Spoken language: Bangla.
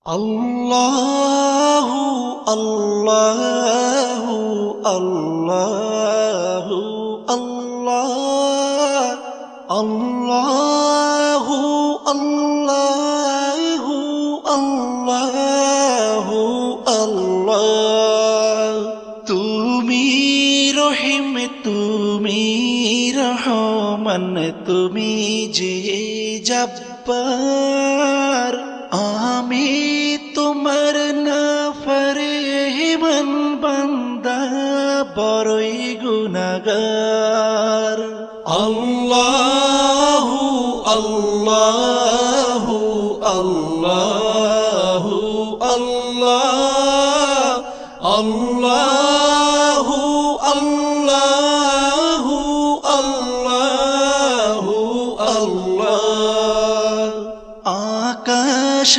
আল্লাহু আল্লাহু আল্লাহু আল্লাহ আল্লাহু আল্লাহু আল্লাহু আল্লাহ। তুমি রহিম, তুমি রহমান, তুমি যে জব্বার, আমি তোমার নাফরমান বান্দা, বড়ই গুনাহগার। আল্লাহু আল্লাহু আল্লাহু আল্লাহ আল্লাহু আল্লাহ।